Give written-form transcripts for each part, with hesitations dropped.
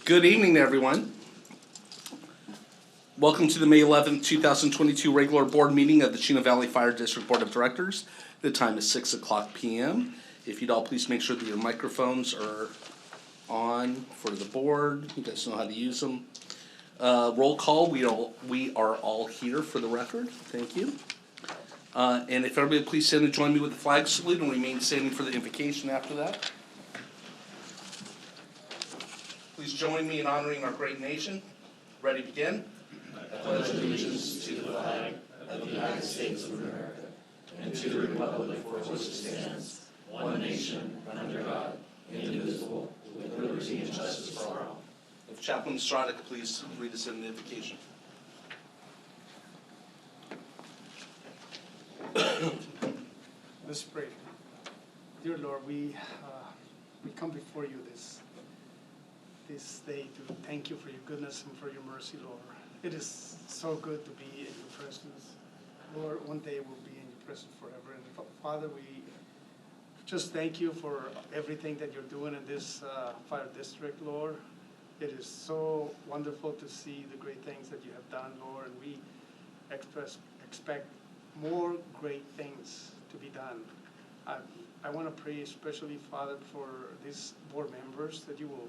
Good evening, everyone. Welcome to the May 11th, 2022 regular board meeting of the Chino Valley Fire District Board of Directors. The time is 6 o'clock p.m. If you'd all please make sure that your microphones are on for the board. You guys know how to use them. Roll call, we are all here for the record. Thank you. And if everybody please stand and join me with the flag salute and remain standing for the invocation after that. Please join me in honoring our great nation. Ready to begin? I pledge allegiance to the flag of the United States of America and to the republic for which it stands, one nation, under God, indivisible, with liberty and justice for all. If Chaplain Estrada could please read us in the invocation. Let's pray. Dear Lord, we come before you this day to thank you for your goodness and for your mercy, Lord. It is so good to be in your presence. Lord, one day we'll be in your presence forever. And Father, we just thank you for everything that you're doing in this fire district, Lord. It is so wonderful to see the great things that you have done, Lord, and we expect more great things to be done. I want to pray especially, Father, for these board members, that you will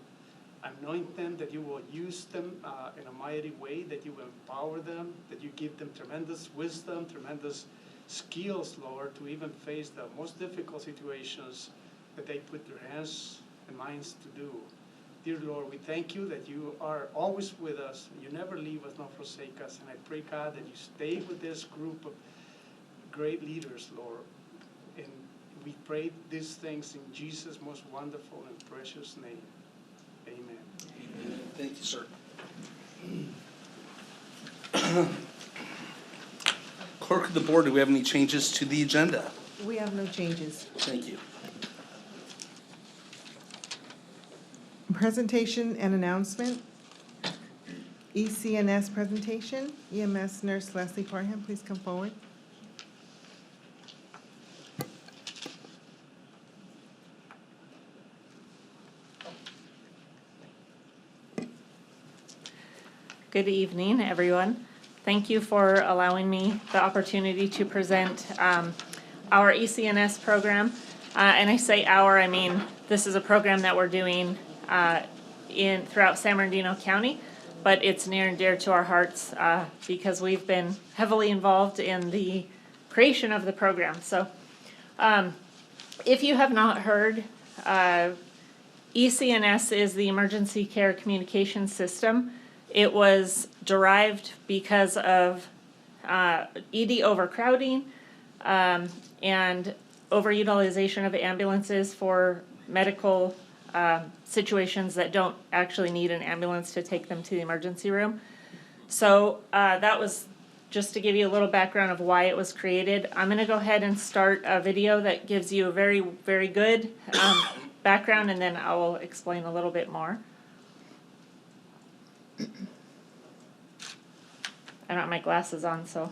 anoint them, that you will use them in a mighty way, that you will empower them, that you give them tremendous wisdom, tremendous skills, Lord, to even face the most difficult situations that they put their hands and minds to do. Dear Lord, we thank you that you are always with us. You never leave us nor forsake us. And I pray, God, that you stay with this group of great leaders, Lord. And we pray these things in Jesus' most wonderful and precious name. Amen. Amen. Thank you, sir. Clerk of the board, do we have any changes to the agenda? We have no changes. Thank you. Presentation and announcement. Ecns presentation. EMS nurse Leslie Parham, please come forward. Good evening, everyone. Thank you for allowing me the opportunity to present our ECNS program. And I say our, I mean this is a program that we're doing throughout San Bernardino County, but it's near and dear to our hearts because we've been heavily involved in the creation of the program. So if you have not heard, ECNS is the Emergency Care Communication System. It was derived because of ED overcrowding and overutilization of ambulances for medical situations that don't actually need an ambulance to take them to the emergency room. So that was just to give you a little background of why it was created. I'm going to go ahead and start a video that gives you a very, very good background, and then I will explain a little bit more. I don't have my glasses on, so.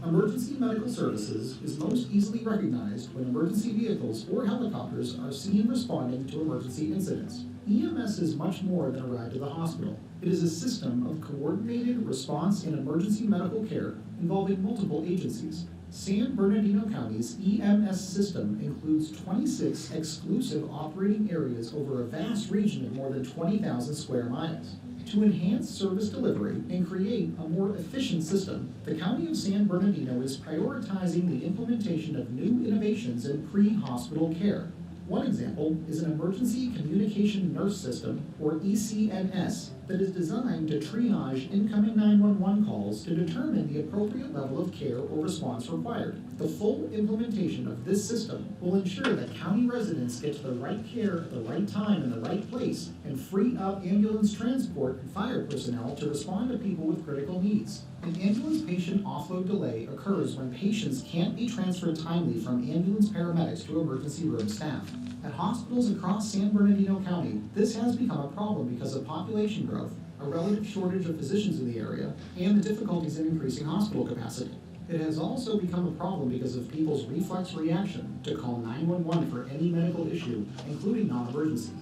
Emergency medical services is most easily recognized when emergency vehicles or helicopters are seen responding to emergency incidents. EMS is much more than a ride to the hospital. It is a system of coordinated response in emergency medical care involving multiple agencies. San Bernardino County's EMS system includes 26 exclusive operating areas over a vast region of more than 20,000 square miles. To enhance service delivery and create a more efficient system, the County of San Bernardino is prioritizing the implementation of new innovations in pre-hospital care. One example is an Emergency Communication Nurse System, or ECNS, that is designed to triage incoming 911 calls to determine the appropriate level of care or response required. The full implementation of this system will ensure that county residents get to the right care at the right time in the right place and free up ambulance transport and fire personnel to respond to people with critical needs. An ambulance patient offload delay occurs when patients can't be transferred timely from ambulance paramedics to emergency room staff. At hospitals across San Bernardino County, this has become a problem because of population growth, a relative shortage of physicians in the area, and the difficulties in increasing hospital capacity. It has also become a problem because of people's reflex reaction to call 911 for any medical issue, including non-emergency.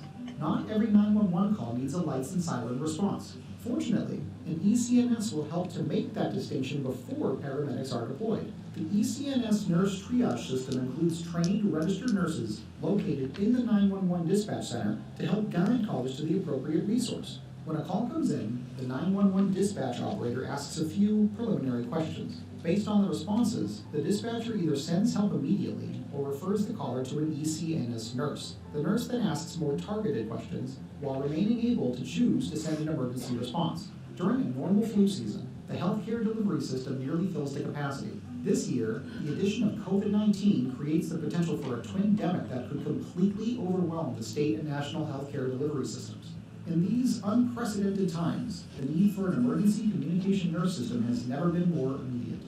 Not every 911 call needs a lights and siren response. Fortunately, an ECNS will help to make that distinction before paramedics are deployed. The ECNS nurse triage system includes trained registered nurses located in the 911 dispatch center to help guide callers to the appropriate resource. When a call comes in, the 911 dispatch operator asks a few preliminary questions. Based on the responses, the dispatcher either sends help immediately or refers the caller to an ECNS nurse. The nurse then asks more targeted questions while remaining able to choose to send an emergency response. During a normal flu season, the healthcare delivery system nearly fills to capacity. This year, the addition of COVID-19 creates the potential for a twindemic that could completely overwhelm the state and national healthcare delivery systems. In these unprecedented times, the need for an emergency communication nurse system has never been more immediate.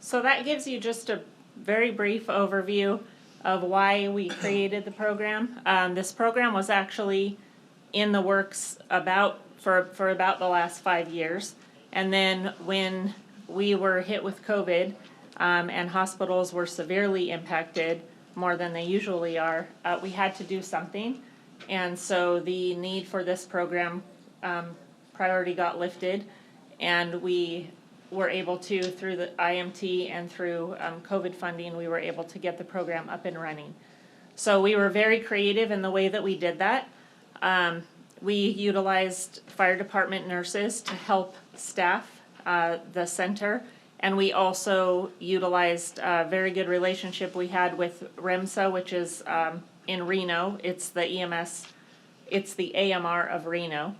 So that gives you just a very brief overview of why we created the program. This program was actually in the works for about the last 5 years. And then when we were hit with COVID and hospitals were severely impacted, more than they usually are, we had to do something. And so the need for this program priority got lifted, and we were able to, through the IMT and through COVID funding, we were able to get the program up and running. So we were very creative in the way that we did that. We utilized fire department nurses to help staff the center, and we also utilized a very good relationship we had with REMSA, which is in Reno. It's the EMS, it's the AMR of Reno.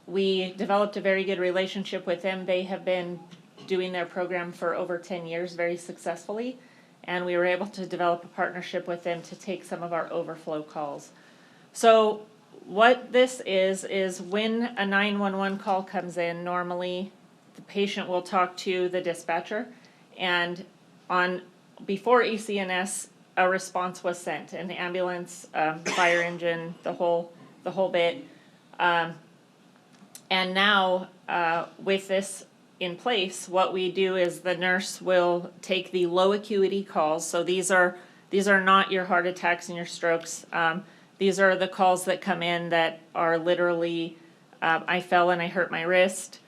We developed a very good relationship with them. They have been doing their program for over 10 years very successfully, and we were able to develop a partnership with them to take some of our overflow calls. So what this is when a 911 call comes in, normally the patient will talk to the dispatcher, and before ECNS, a response was sent, an ambulance, fire engine, the whole bit. And now, with this in place, what we do is the nurse will take the low acuity calls. So these are not your heart attacks and your strokes. These are the calls that come in that are literally, I fell and I hurt my wrist.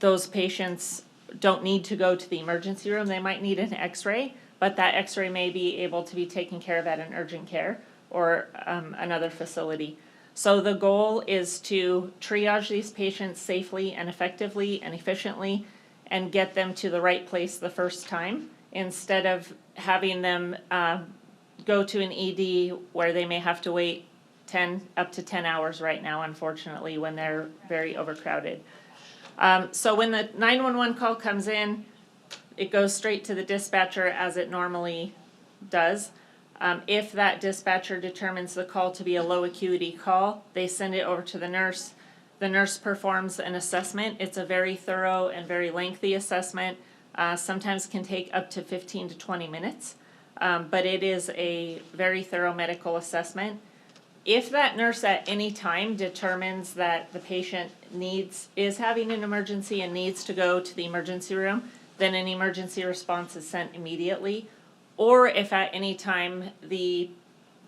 Those patients don't need to go to the emergency room. They might need an x-ray, but that x-ray may be able to be taken care of at an urgent care or another facility. So the goal is to triage these patients safely and effectively and efficiently and get them to the right place the first time, instead of having them go to an ED where they may have to wait up to 10 hours right now, unfortunately, when they're very overcrowded. So when the 911 call comes in, it goes straight to the dispatcher as it normally does. If that dispatcher determines the call to be a low acuity call, they send it over to the nurse. The nurse performs an assessment. It's a very thorough and very lengthy assessment. Sometimes can take up to 15 to 20 minutes, but it is a very thorough medical assessment. If that nurse at any time determines that the patient is having an emergency and needs to go to the emergency room, then an emergency response is sent immediately. Or if at any time the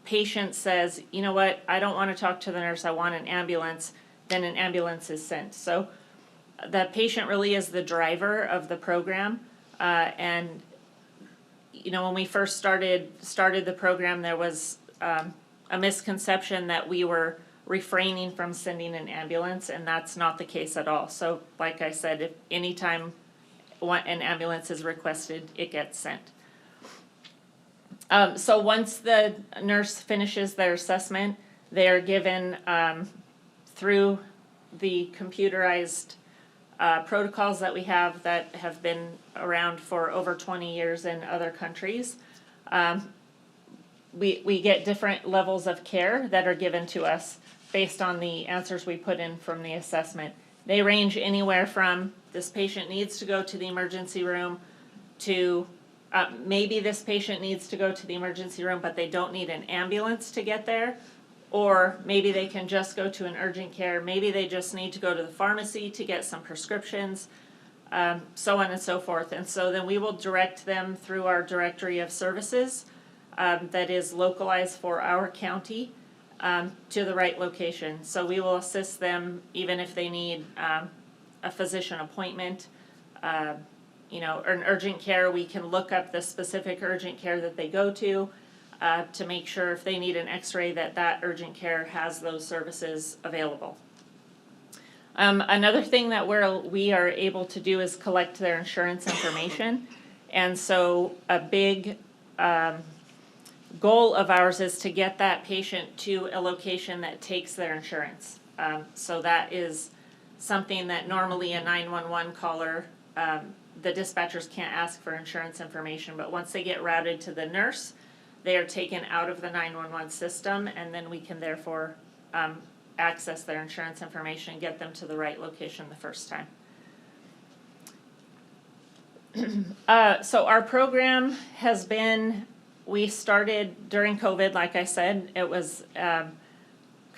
patient says, you know what, I don't want to talk to the nurse, I want an ambulance, then an ambulance is sent. So the patient really is the driver of the program. And you know, when we first started the program, there was a misconception that we were refraining from sending an ambulance, and that's not the case at all. So like I said, if any time an ambulance is requested, it gets sent. So once the nurse finishes their assessment, they are given, through the computerized protocols that we have that have been around for over 20 years in other countries, we get different levels of care that are given to us based on the answers we put in from the assessment. They range anywhere from this patient needs to go to the emergency room to maybe this patient needs to go to the emergency room, but they don't need an ambulance to get there. Or maybe they can just go to an urgent care. Maybe they just need to go to the pharmacy to get some prescriptions, so on and so forth. And so then we will direct them through our directory of services that is localized for our county to the right location. So we will assist them even if they need a physician appointment, you know, or an urgent care. We can look up the specific urgent care that they go to make sure if they need an x-ray that urgent care has those services available. Another thing that we are able to do is collect their insurance information. And so a big goal of ours is to get that patient to a location that takes their insurance. So that is something that normally a 911 caller, the dispatchers can't ask for insurance information, but once they get routed to the nurse, they are taken out of the 911 system, and then we can therefore access their insurance information and get them to the right location the first time. So our program has been, we started during COVID, like I said, it was kind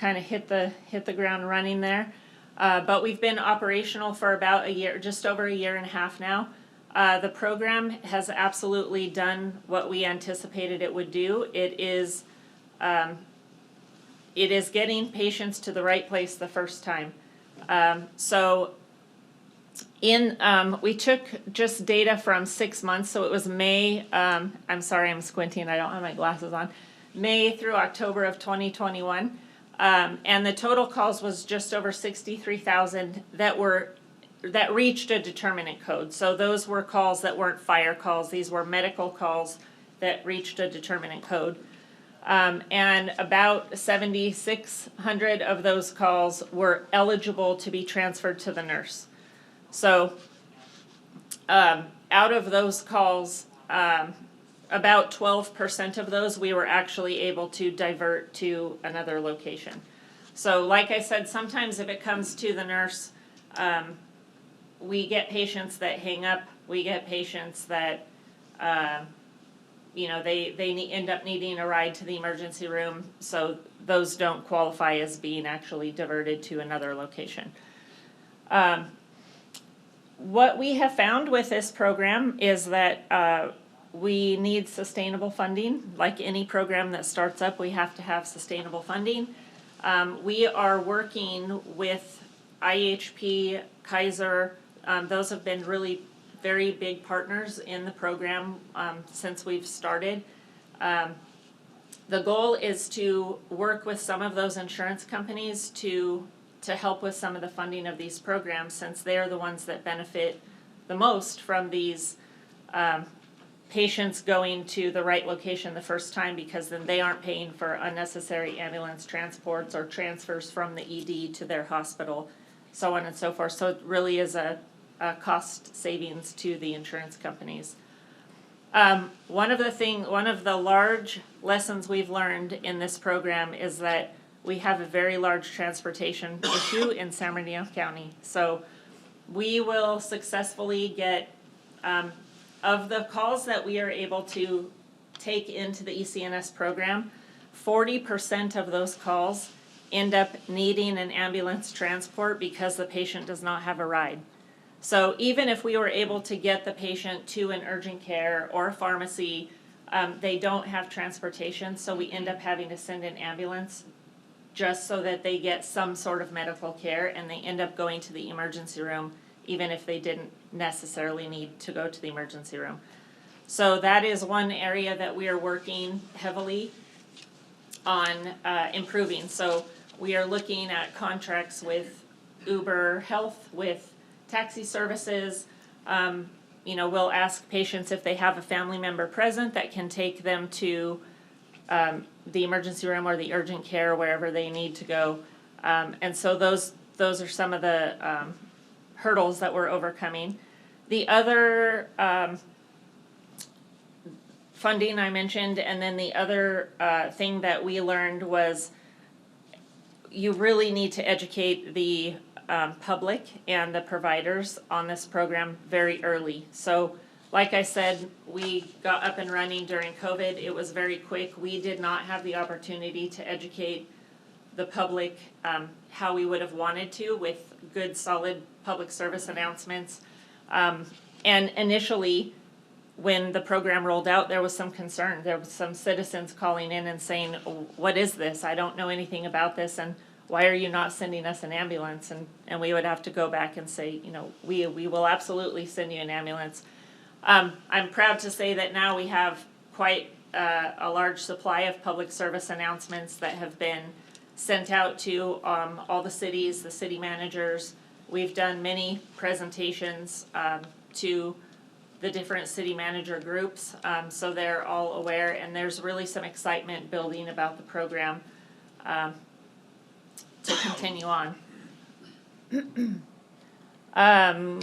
of hit the ground running there. But we've been operational for about a year, just over a year and a half now. The program has absolutely done what we anticipated it would do. It is getting patients to the right place the first time. We took just data from 6 months, so it was May, I'm sorry, I'm squinting, I don't have my glasses on, May through October of 2021. And the total calls was just over 63,000 that reached a determinant code. So those were calls that weren't fire calls, these were medical calls that reached a determinant code. And about 7,600 of those calls were eligible to be transferred to the nurse. So out of those calls, about 12% of those we were actually able to divert to another location. So like I said, sometimes if it comes to the nurse, we get patients that hang up, we get patients that they end up needing a ride to the emergency room, so those don't qualify as being actually diverted to another location. What we have found with this program is that we need sustainable funding. Like any program that starts up, we have to have sustainable funding. We are working with IHP, Kaiser, those have been really very big partners in the program since we've started. The goal is to work with some of those insurance companies to help with some of the funding of these programs, since they're the ones that benefit the most from these patients going to the right location the first time, because then they aren't paying for unnecessary ambulance transports or transfers from the ED to their hospital, so on and so forth. So it really is a cost savings to the insurance companies. One of the large lessons we've learned in this program is that we have a very large transportation issue in San Bernardino County. So we will successfully get, of the calls that we are able to take into the ECNS program, 40% of those calls end up needing an ambulance transport because the patient does not have a ride. So even if we were able to get the patient to an urgent care or a pharmacy, they don't have transportation, so we end up having to send an ambulance just so that they get some sort of medical care, and they end up going to the emergency room even if they didn't necessarily need to go to the emergency room. So that is one area that we are working heavily on improving. So we are looking at contracts with Uber Health, with taxi services. We'll ask patients if they have a family member present that can take them to the emergency room or the urgent care, wherever they need to go. And so those are some of the hurdles that we're overcoming. The other funding I mentioned, and then the other thing that we learned was you really need to educate the public and the providers on this program very early. So like I said, we got up and running during COVID. It was very quick. We did not have the opportunity to educate the public how we would have wanted to, with good, solid public service announcements. And initially, when the program rolled out, there was some concern. There was some citizens calling in and saying, what is this? I don't know anything about this, and why are you not sending us an ambulance? And we would have to go back and say, we will absolutely send you an ambulance. I'm proud to say that now we have quite a large supply of public service announcements that have been sent out to all the cities, the city managers. We've done many presentations to the different city manager groups, so they're all aware, and there's really some excitement building about the program to continue on.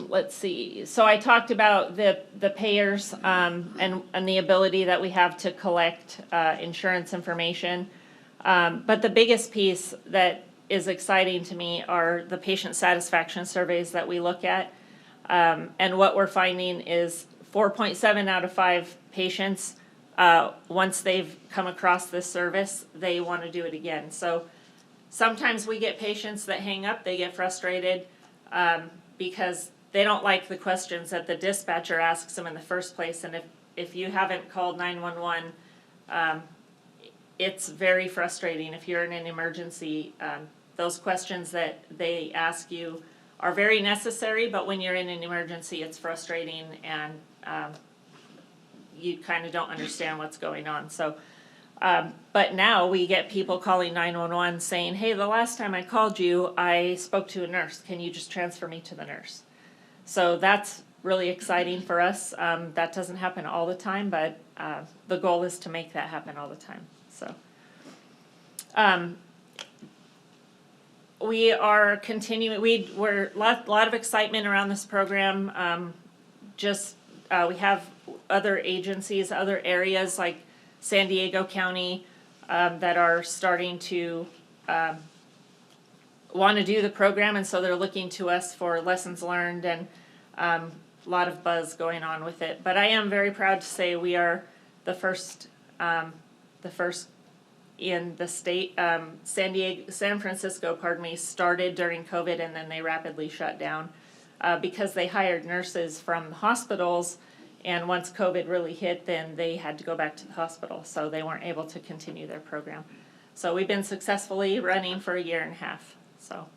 Let's see, so I talked about the payers and the ability that we have to collect insurance information, but the biggest piece that is exciting to me are the patient satisfaction surveys that we look at. And what we're finding is 4.7 out of 5 patients, once they've come across this service, they want to do it again. So sometimes we get patients that hang up, they get frustrated because they don't like the questions that the dispatcher asks them in the first place. And if you haven't called 911, it's very frustrating if you're in an emergency. Those questions that they ask you are very necessary, but when you're in an emergency, it's frustrating and you kind of don't understand what's going on. So, but now we get people calling 911 saying, hey, the last time I called you, I spoke to a nurse. Can you just transfer me to the nurse? So that's really exciting for us. That doesn't happen all the time, but the goal is to make that happen all the time. So. We are continuing. We're a lot of excitement around this program. We have other agencies, other areas like San Diego County that are starting to want to do the program, and so they're looking to us for lessons learned and a lot of buzz going on with it. But I am very proud to say we are the first in the state. San Francisco, started during COVID, and then they rapidly shut down because they hired nurses from the hospitals, and once COVID really hit, then they had to go back to the hospital, so they weren't able to continue their program. So we've been successfully running for 1.5 years. So,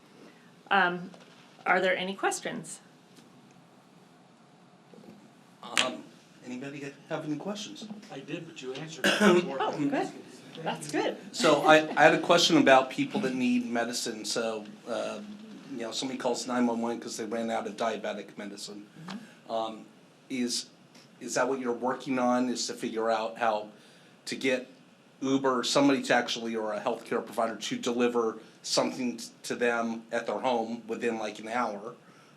are there any questions? Anybody have any questions? I did, but you answered. Oh, good. That's good. So I had a question about people that need medicine. So, somebody calls 911 because they ran out of diabetic medicine. Mm-hmm. Is that what you're working on, is to figure out how to get Uber, somebody to actually, or a healthcare provider to deliver something to them at their home within like an hour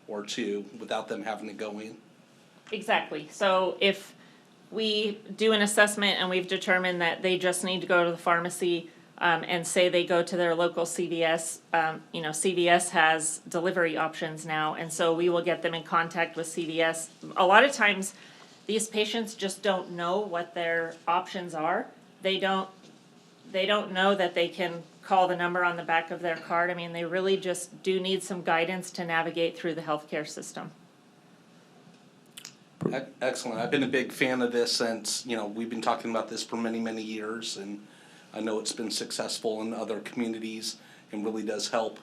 or two without them having to go in? Exactly. So if we do an assessment and we've determined that they just need to go to the pharmacy and say they go to their local CVS, CVS has delivery options now, and so we will get them in contact with CVS. A lot of times these patients just don't know what their options are. They don't know that they can call the number on the back of their card. I mean, they really just do need some guidance to navigate through the healthcare system. Excellent. I've been a big fan of this since, we've been talking about this for many, many years, and I know it's been successful in other communities and really does help,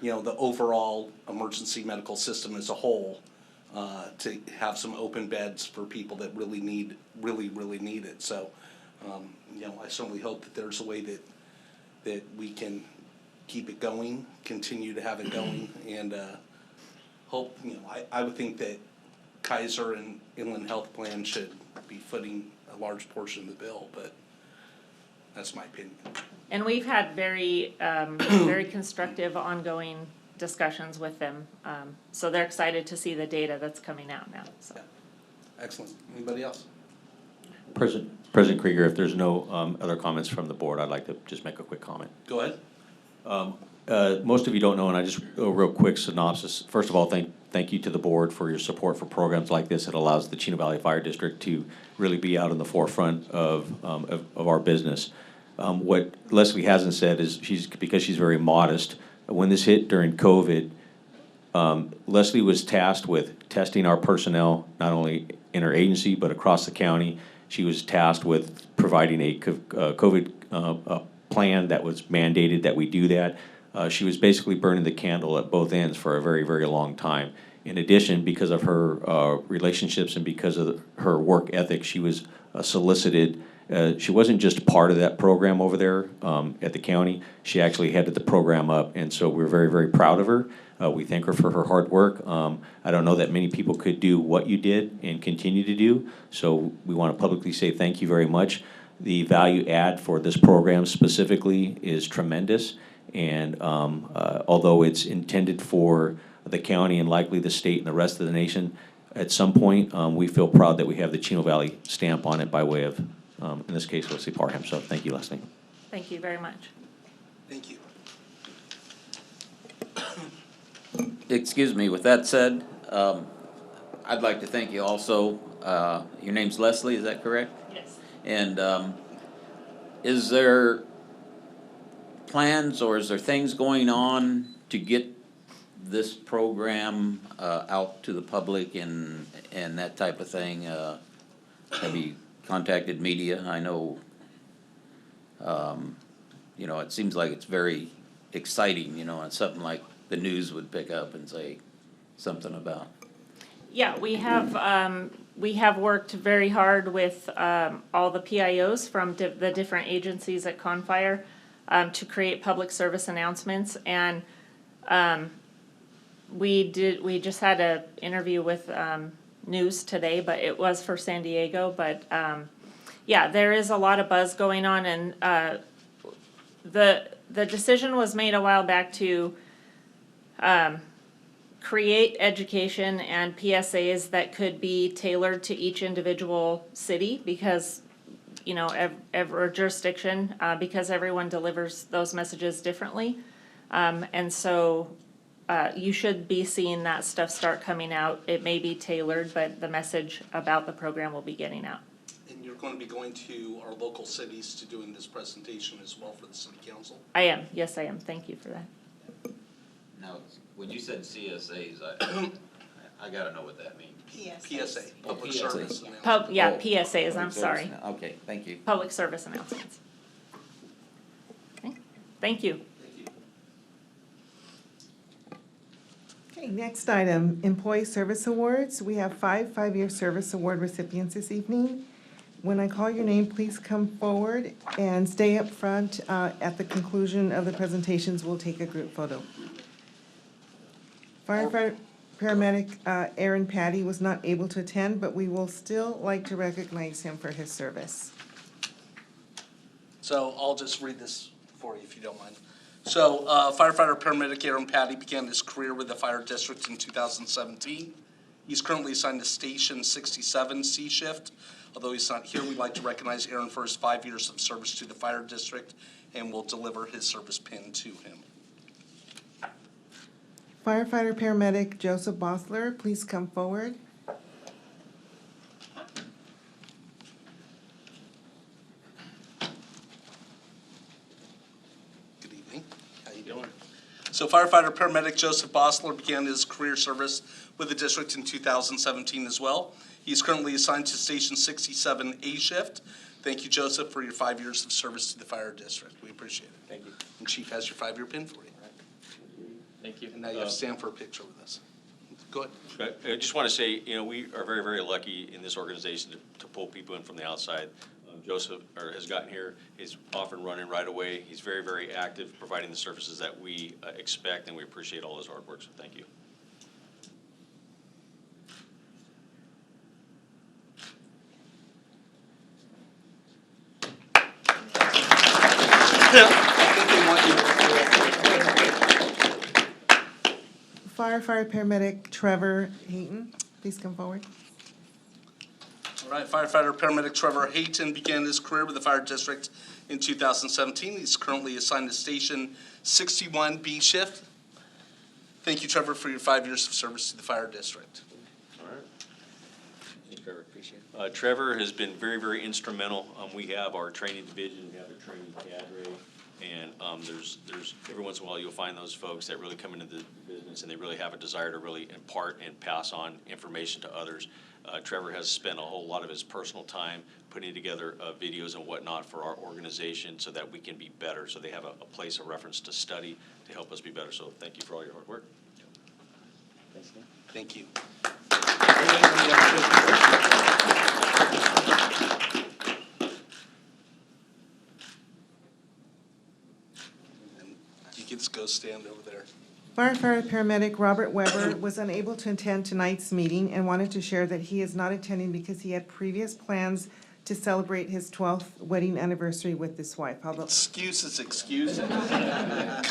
the overall emergency medical system as a whole, to have some open beds for people that really need it. So, I certainly hope that there's a way that we can keep it going, continue to have it going, and hope, I would think that Kaiser and Inland Health Plan should be footing a large portion of the bill, but that's my opinion. And we've had very, very constructive ongoing discussions with them. So they're excited to see the data that's coming out now. So. Yeah. Excellent. Anybody else? President Krieger, if there's no other comments from the board, I'd like to just make a quick comment. Go ahead. Most of you don't know, and I just a real quick synopsis. First of all, thank you to the board for your support for programs like this. It allows the Chino Valley Fire District to really be out in the forefront of our business. What Leslie hasn't said is because she's very modest. When this hit during COVID, Leslie was tasked with testing our personnel, not only interagency, but across the county. She was tasked with providing a COVID plan that was mandated that we do that. She was basically burning the candle at both ends for a very, very long time. In addition, because of her relationships and because of her work ethic, she was solicited. She wasn't just part of that program over there at the county. She actually headed the program up, and so we're very, very proud of her. We thank her for her hard work. I don't know that many people could do what you did and continue to do, so we want to publicly say thank you very much. The value add for this program specifically is tremendous, and although it's intended for the county and likely the state and the rest of the nation, at some point, we feel proud that we have the Chino Valley stamp on it by way of, in this case, let's say Parham. So thank you, Leslie. Thank you very much. Thank you. Excuse me, with that said, I'd like to thank you also. Your name's Leslie, is that correct? Yes. And is there plans or is there things going on to get this program out to the public and that type of thing? Have you contacted media? I know, you know, it seems like it's very exciting, you know, and something like the news would pick up and say something about. Yeah, we have worked very hard with all the PIOs from the different agencies at Confire to create public service announcements, and we just had an interview with news today, but it was for San Diego. But yeah, there is a lot of buzz going on, and the decision was made a while back to create education and PSAs that could be tailored to each individual city, because, you know, or jurisdiction, because everyone delivers those messages differently. And so you should be seeing that stuff start coming out. It may be tailored, but the message about the program will be getting out. And you're going to be going to our local cities to doing this presentation as well for the city council? I am. Yes, I am. Thank you for that. Now, when you said CSAs, I gotta know what that means. PSA, Public PSA. Service Announcement. PSAs, I'm Public sorry. service. Okay, thank you. Public service announcements. Okay. Thank you. Okay, next item, Employee Service Awards. We have 5 5-year service award recipients this evening. When I call your name, please come forward and stay up front. At the conclusion of the presentations, we'll take a group photo. Firefighter Paramedic Aaron Patty was not able to attend, but we will still like to recognize him for his service. So I'll just read this for you if you don't mind. So firefighter paramedic Aaron Patty began his career with the fire district in 2017. He's currently assigned to Station 67 C shift. Although he's not here, we'd like to recognize Aaron for his 5 years of service to the fire district, and we'll deliver his service pin to him. Firefighter Paramedic Joseph Bosler, please come forward. Good evening. How you doing? So firefighter paramedic Joseph Bosler began his career service with the district in 2017 as well. He's currently assigned to Station 67 A shift. Thank you, Joseph, for your 5 years of service to the fire district. We appreciate it. Thank you. And Chief has your 5-year pin for you. Thank you. And now you have to stand for a picture with us. Go ahead. I just want to say, you know, we are very, very lucky in this organization to pull people in from the outside. Joseph has gotten here. He's off and running right away. He's very, very active, providing the services that we expect, and we appreciate all his hard work, so thank you. Firefighter Paramedic Trevor Hayton, please come forward. All right, firefighter paramedic Trevor Hayton began his career with the fire district in 2017. He's currently assigned to Station 61 B shift. Thank you, Trevor, for your 5 years of service to the fire district. All right. Thanks, Trevor. Appreciate it. Trevor has been very, very instrumental. We have our training division, we have a training cadre. And there's every once in a while you'll find those folks that really come into the business and they really have a desire to really impart and pass on information to others. Trevor has spent a whole lot of his personal time putting together videos and whatnot for our organization so that we can be better. So they have a place of reference to study to help us be better. So thank you for all your hard work. Thanks, Dan. Thank you. And you can just go stand over there. Firefighter paramedic Robert Weber was unable to attend tonight's meeting and wanted to share that he is not attending because he had previous plans to celebrate his 12th wedding anniversary with his wife. How about Excuses.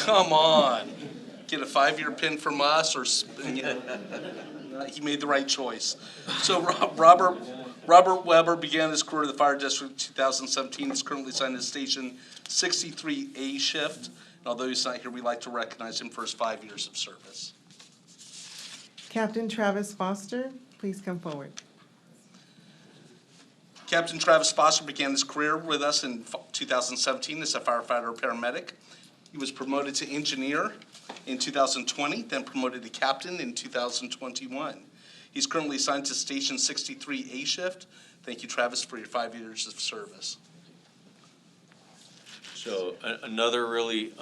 Come on. Get a 5-year pin from us, or he made the right choice. So Robert Weber began his career in the fire district in 2017. He's currently assigned to Station 63A shift. And although he's not here, we'd like to recognize him for his 5 years of service. Captain Travis Foster, please come forward. Captain Travis Foster began his career with us in 2017 as a firefighter or paramedic. He was promoted to engineer in 2020, then promoted to captain in 2021. He's currently assigned to Station 63A shift. Thank you, Travis, for your 5 years of service. So another really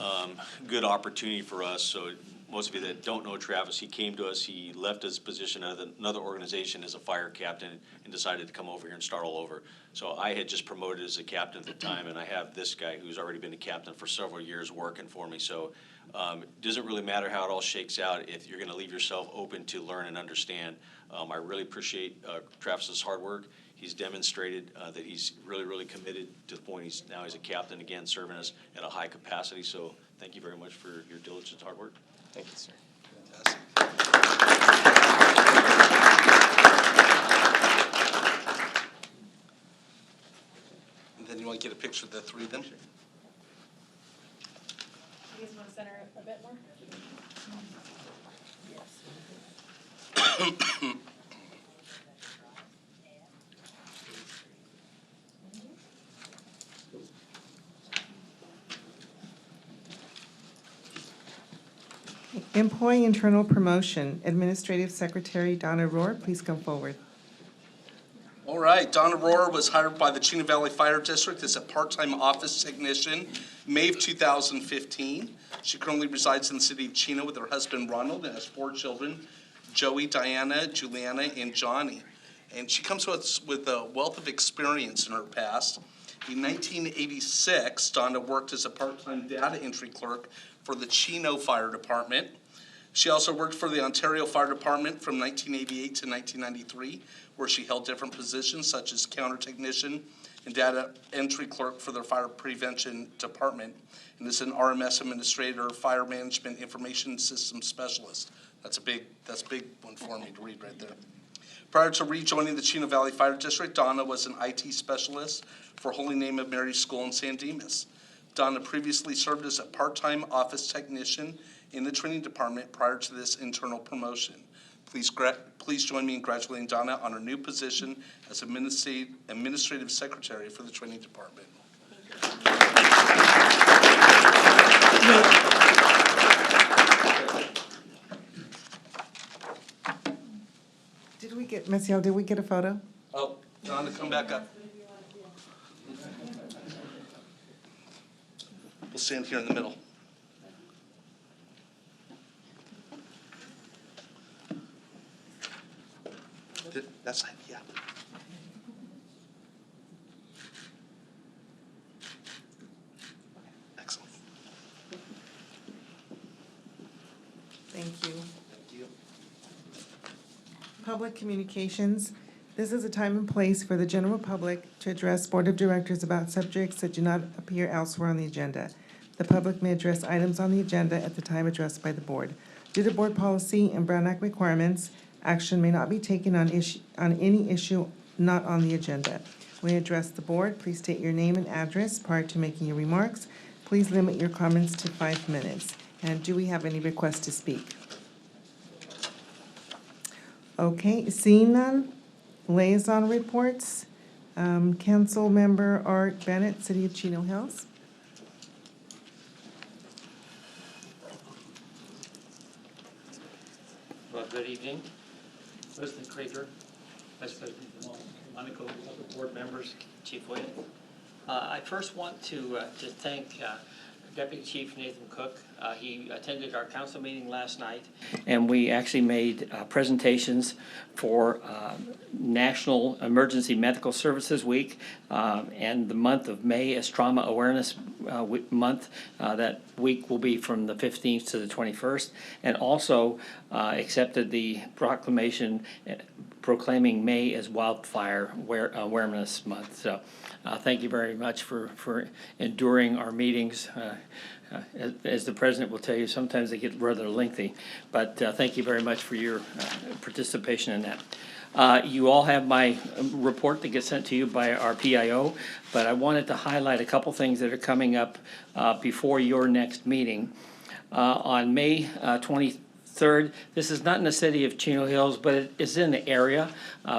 good opportunity for us. So most of you that don't know Travis, he came to us, he left his position at another organization as a fire captain and decided to come over here and start all over. So I had just promoted as a captain at the time, and I have this guy who's already been a captain for several years working for me. So it doesn't really matter how it all shakes out if you're gonna leave yourself open to learn and understand. I really appreciate Travis's hard work. He's demonstrated that he's really committed to the point he's a captain again, serving us at a high capacity. So thank you very much for your diligent hard work. Thank you, sir. And then you want to get a picture of the three of them? You guys want to center it a bit more? Employee internal promotion, Administrative Secretary Donna Rohr, please come forward. All right, Donna Rohr was hired by the Chino Valley Fire District as a part-time office technician, May of 2015. She currently resides in the city of Chino with her husband Ronald and has 4 children, Joey, Diana, Juliana, and Johnny. And she comes to us with a wealth of experience in her past. In 1986, Donna worked as a part-time data entry clerk for the Chino Fire Department. She also worked for the Ontario Fire Department from 1988 to 1993, where she held different positions such as counter technician and data entry clerk for their fire prevention department, and is an RMS administrator, fire management information system specialist. That's a big one for me to read right there. Prior to rejoining the Chino Valley Fire District, Donna was an IT specialist for Holy Name of Mary School in San Dimas. Donna previously served as a part-time office technician in the training department prior to this internal promotion. Please join me in congratulating Donna on her new position as administrative secretary for the training department. Did we get a photo? Oh, Donna, come back up. We'll stand here in the middle. That side, yeah. Excellent. Thank you. Thank you. Public communications. This is a time and place for the general public to address Board of Directors about subjects that do not appear elsewhere on the agenda. The public may address items on the agenda at the time addressed by the board. Due to board policy and Brown Act requirements, action may not be taken on any issue not on the agenda. When you address the board, please state your name and address prior to making your remarks. Please limit your comments to 5 minutes. And do we have any requests to speak? Okay, seeing none, liaison reports. Council Member Art Bennett, City of Chino Hills. Good evening. President Krieger, Vice President Monaco, other board members, Chief Williams. I first want to thank Deputy Chief Nathan Cook. He attended our council meeting last night, and we actually made presentations for National Emergency Medical Services Week, and the month of May is Trauma Awareness Month. That week will be from the 15th to the 21st, and also accepted the proclamation proclaiming May as Wildfire Awareness Month. So thank you very much for enduring our meetings. As the president will tell you, sometimes they get rather lengthy, but thank you very much for your participation in that. You all have my report that gets sent to you by our PIO, but I wanted to highlight a couple things that are coming up before your next meeting. On May 23rd, this is not in the city of Chino Hills, but it is in the area.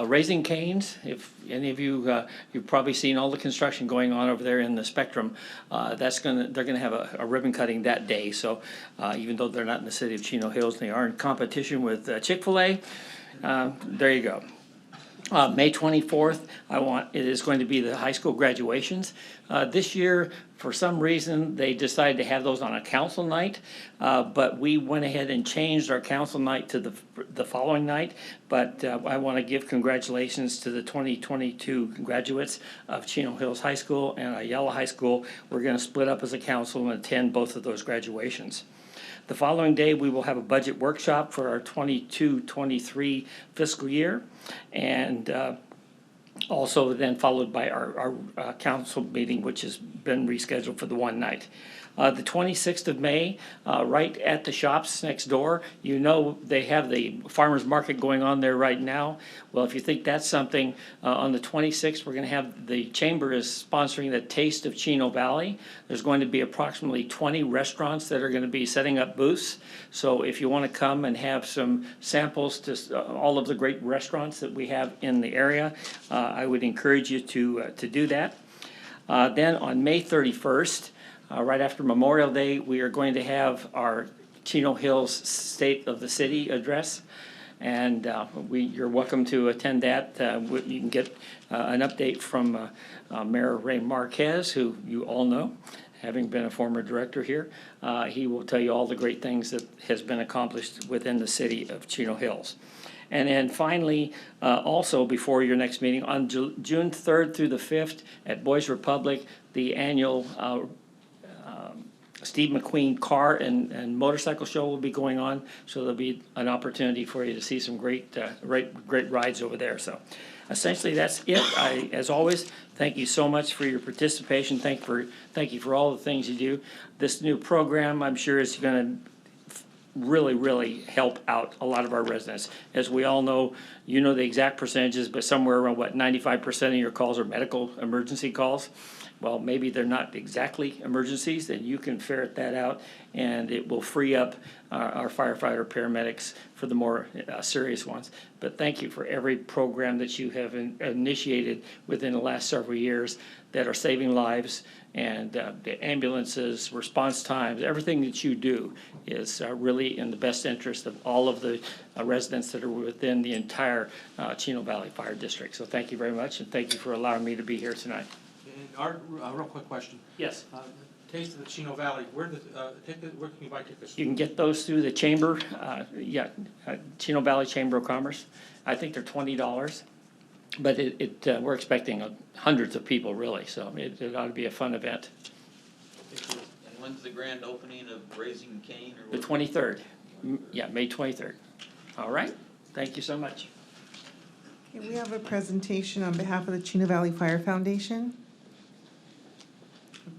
Raising Canes, if any of you, you've probably seen all the construction going on over there in the Spectrum. They're gonna have a ribbon cutting that day. So even though they're not in the city of Chino Hills, they are in competition with Chick-fil-A. There you go. May 24th, it is going to be the high school graduations. This year, for some reason, they decided to have those on a council night, but we went ahead and changed our council night to the following night. But I want to give congratulations to the 2022 graduates of Chino Hills High School and Ayala High School. We're going to split up as a council and attend both of those graduations. The following day, we will have a budget workshop for our 22-23 fiscal year, and also then followed by our council meeting, which has been rescheduled for the one night. The 26th of May, right at the shops next door, you know they have the farmers market going on there right now. Well, if you think that's something, on the 26th, we're going to have the chamber is sponsoring the Taste of Chino Valley. There's going to be approximately 20 restaurants that are going to be setting up booths. So if you want to come and have some samples to all of the great restaurants that we have in the area, I would encourage you to do that. Then on May 31st, right after Memorial Day, we are going to have our Chino Hills State of the City address, and you're welcome to attend that. You can get an update from Mayor Ray Marquez, who you all know, having been a former director here. He will tell you all the great things that has been accomplished within the city of Chino Hills. And then finally, also before your next meeting, on June 3rd through the 5th at Boys Republic, the annual Steve McQueen car and motorcycle show will be going on, so there'll be an opportunity for you to see some great rides over there. So essentially that's it. As always, thank you so much for your participation. Thank you for all the things you do. This new program, I'm sure, is going to really help out a lot of our residents. As we all know, you know the exact percentages, but somewhere around 95% of your calls are medical emergency calls. Well, maybe they're not exactly emergencies, then you can ferret that out, and it will free up our firefighter paramedics for the more serious ones. But thank you for every program that you have initiated within the last several years that are saving lives, and the ambulances, response times, everything that you do is really in the best interest of all of the residents that are within the entire Chino Valley Fire District. So thank you very much, and thank you for allowing me to be here tonight. Art, real quick question. Yes. Taste of the Chino Valley, where can you buy tickets? You can get those through the chamber, Chino Valley Chamber of Commerce. I think they're $20, but we're expecting hundreds of people really, so it ought to be a fun event. And when's the grand opening of Raising Cane? The 23rd, yeah, May 23rd. All right, thank you so much. Okay, we have a presentation on behalf of the Chino Valley Fire Foundation.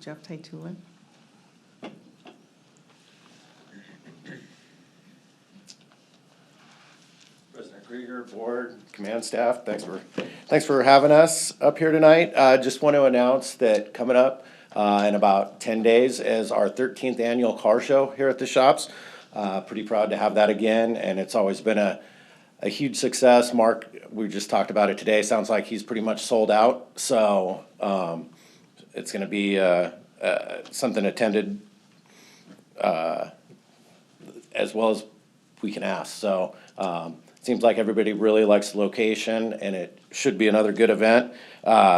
Jeff Taitula. President Krieger, board, command staff, thanks for having us up here tonight. Just want to announce that coming up in about 10 days is our 13th annual car show here at the shops. Pretty proud to have that again, and it's always been a huge success. Mark, we just talked about it today. Sounds like he's pretty much sold out. So it's going to be something attended as well as we can ask. So, seems like everybody really likes the location, and it should be another good event.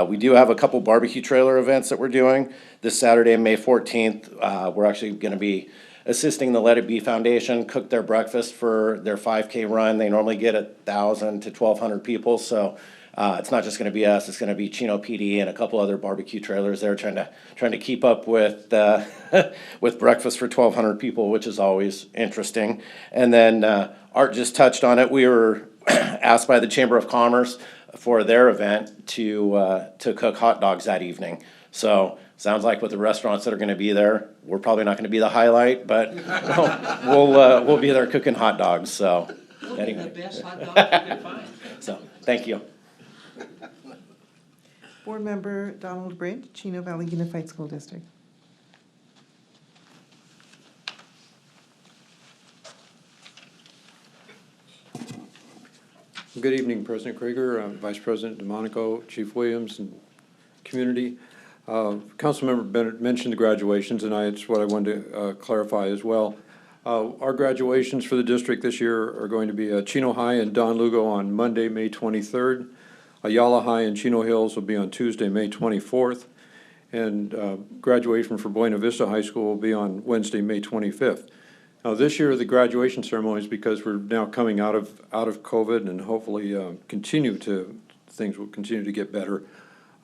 We do have a couple barbecue trailer events that we're doing. This Saturday, May 14th, we're actually gonna be assisting the Let It Be Foundation cook their breakfast for their 5K run. They normally get 1,000 to 1,200 people, so it's not just gonna be us, it's gonna be Chino PD and a couple other barbecue trailers there trying to keep up with with breakfast for 1,200 people, which is always interesting. And then Art just touched on it. We were asked by the Chamber of Commerce for their event to cook hot dogs that evening. So sounds like with the restaurants that are gonna be there, we're probably not gonna be the highlight, but we'll be there cooking hot dogs, so. Anyway. The best hot dogs you can find. So, thank you. Board Member Donald Bridge, Chino Valley Unified School District. Good evening, President Krieger, Vice President DeMonico, Chief Williams, and community. Councilmember Bennett mentioned the graduations, and it's what I wanted to clarify as well. Our graduations for the district this year are going to be Chino High and Don Lugo on Monday, May 23rd. Ayala High and Chino Hills will be on Tuesday, May 24th. And graduation for Buena Vista High School will be on Wednesday, May 25th. Now, this year, the graduation ceremonies, because we're now coming out of COVID and hopefully things will continue to get better,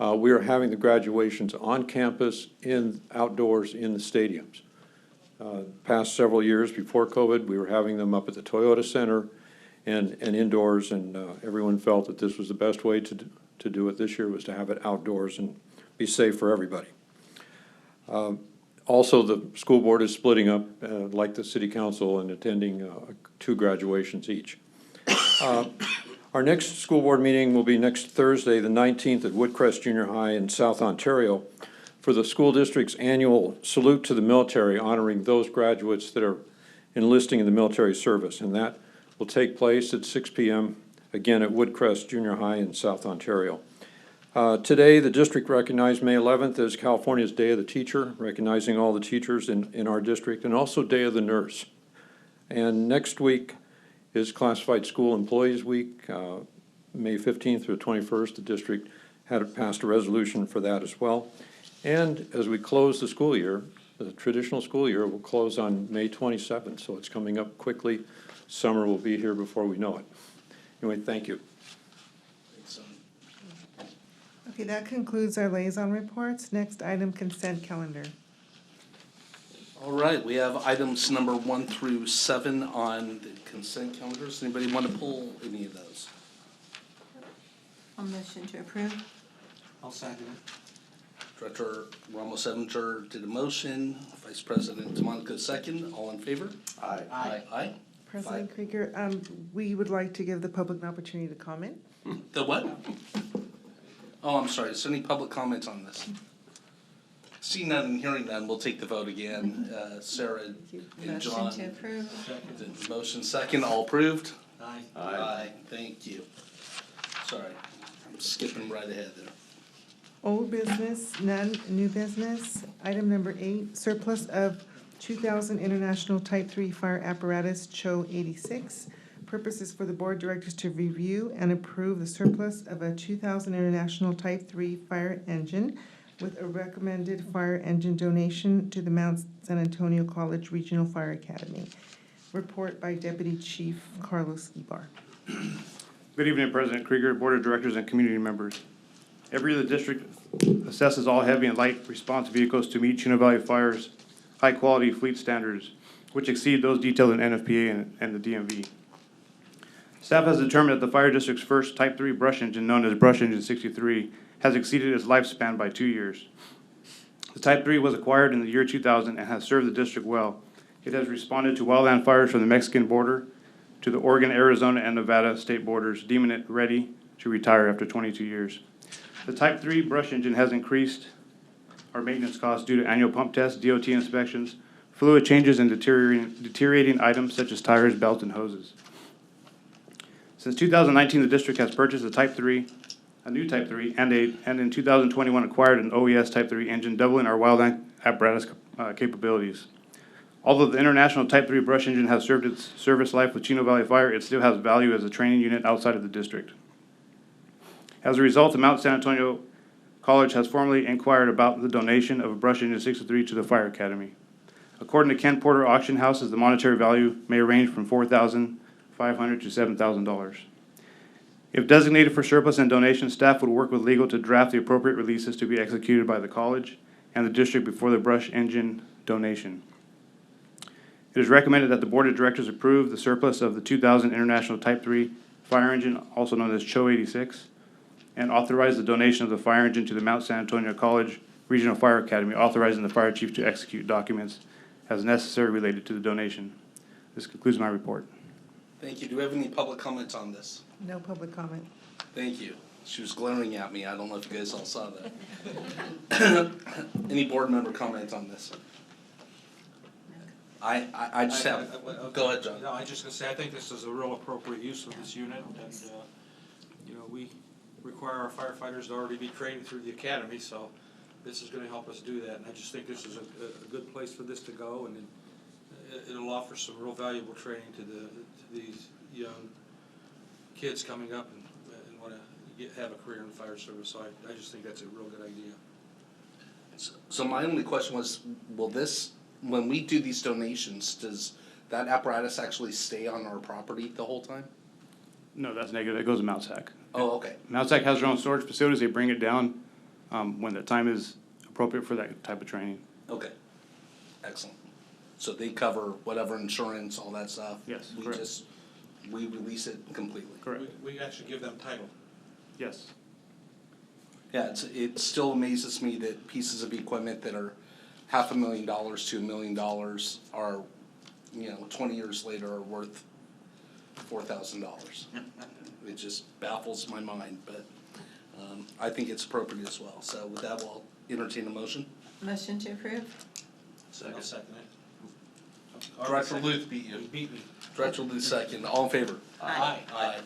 we are having the graduations on campus, outdoors in the stadiums. Past several years before COVID, we were having them up at the Toyota Center and indoors, and everyone felt that this was the best way to do it this year, was to have it outdoors and be safe for everybody. Also, the school board is splitting up, like the city council, and attending 2 graduations each. Our next school board meeting will be next Thursday, the 19th, at Woodcrest Junior High in South Ontario for the school district's annual Salute to the Military, honoring those graduates that are enlisting in the military service. And that will take place at 6 p.m., again at Woodcrest Junior High in South Ontario. Today, the district recognized May 11th as California's Day of the Teacher, recognizing all the teachers in our district, and also Day of the Nurse. And next week is Classified School Employees Week, May 15th through 21st. The district had passed a resolution for that as well. And as we close the school year, the traditional school year will close on May 27th, so it's coming up quickly. Summer will be here before we know it. Anyway, thank you. Okay, that concludes our liaison reports. Next item, consent calendar. All right, we have items number 1 through 7 on the consent calendar. Does anybody want to pull any of those? I'll motion to approve. I'll second it. Director Ramos Evinger did a motion. Vice President DeMonico second. All in favor? Aye. Aye. Aye. President Krieger, we would like to give the public an opportunity to comment. The what? Oh, I'm sorry. Is there any public comment on this? Seeing none and hearing none, we'll take the vote again. Sarah and John. Motion to approve. The motion second, all approved? Aye. Aye. Thank you. Sorry, I'm skipping right ahead there. Old business, none. New business. Item number 8, surplus of 2000 International Type 3 Fire Apparatus CHO 86. Purpose is for the board directors to review and approve the surplus of a 2000 International Type 3 fire engine with a recommended fire engine donation to the Mount San Antonio College Regional Fire Academy. Report by Deputy Chief Carlos Ibar. Good evening, President Krieger, Board of Directors, and community members. Every year, the district assesses all heavy and light response vehicles to meet Chino Valley Fire's high-quality fleet standards, which exceed those detailed in NFPA and the DMV. Staff has determined that the fire district's first Type 3 brush engine, known as Brush Engine 63, has exceeded its lifespan by 2 years. The Type 3 was acquired in the year 2000 and has served the district well. It has responded to wildland fires from the Mexican border to the Oregon, Arizona, and Nevada state borders, deeming it ready to retire after 22 years. The Type 3 brush engine has increased our maintenance costs due to annual pump tests, DOT inspections, fluid changes, and deteriorating items such as tires, belts, and hoses. Since 2019, the district has purchased a new Type 3, and in 2021 acquired an OES Type 3 engine, doubling our wildland apparatus capabilities. Although the International Type 3 brush engine has served its service life with Chino Valley Fire, it still has value as a training unit outside of the district. As a result, the Mount San Antonio College has formally inquired about the donation of a brush engine 63 to the Fire Academy. According to Ken Porter Auction Houses, the monetary value may range from $4,500 to $7,000. If designated for surplus and donation, staff would work with legal to draft the appropriate releases to be executed by the college and the district before the brush engine donation. It is recommended that the Board of Directors approve the surplus of the 2000 International Type 3 fire engine, also known as CHO 86, and authorize the donation of the fire engine to the Mount San Antonio College Regional Fire Academy, authorizing the fire chief to execute documents as necessary related to the donation. This concludes my report. Thank you. Do we have any public comments on this? No public comment. Thank you. She was glaring at me. I don't know if you guys all saw that. Any board member comments on this? I just have, go ahead, John. No, I just gonna say, I think this is a real appropriate use of this unit, and, you know, we require our firefighters to already be trained through the academy, so this is gonna help us do that, and I just think this is a good place for this to go, and it'll offer some real valuable training to these young kids coming up and wanna have a career in the fire service, so I just think that's a real good idea. So my only question was, will this, when we do these donations, does that apparatus actually stay on our property the whole time? No, that's negative. It goes to Mount Sac. Oh, okay. Mount Sac has their own storage facilities. They bring it down when the time is appropriate for that type of training. Okay. Excellent. So they cover whatever insurance, all that stuff? Yes, We correct. just, we release it completely? Correct. We actually give them title. Yes. Yeah, it still amazes me that pieces of equipment that are $500,000 to $1 million are, 20 years later are worth $4,000. It just baffles my mind, but I think it's appropriate as well. So with that, we'll entertain a motion. Motion to approve? Second it. Director Luth beat you. You beat me. Director Luth second. All in favor? Aye. Aye.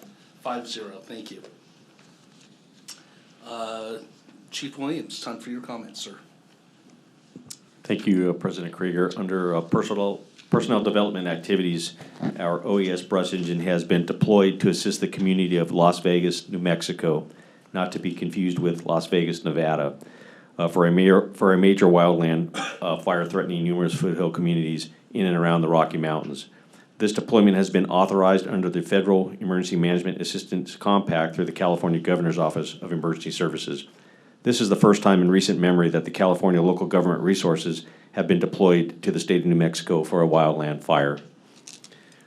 5-0. Thank you. Chief Williams, time for your comments, sir. Thank you, President Krieger. Under personnel development activities, our OES brush engine has been deployed to assist the community of Las Vegas, New Mexico, not to be confused with Las Vegas, Nevada, for a major wildland fire threatening numerous foothill communities in and around the Rocky Mountains. This deployment has been authorized under the Federal Emergency Management Assistance Compact through the California Governor's Office of Emergency Services. This is the first time in recent memory that the California local government resources have been deployed to the state of New Mexico for a wildland fire.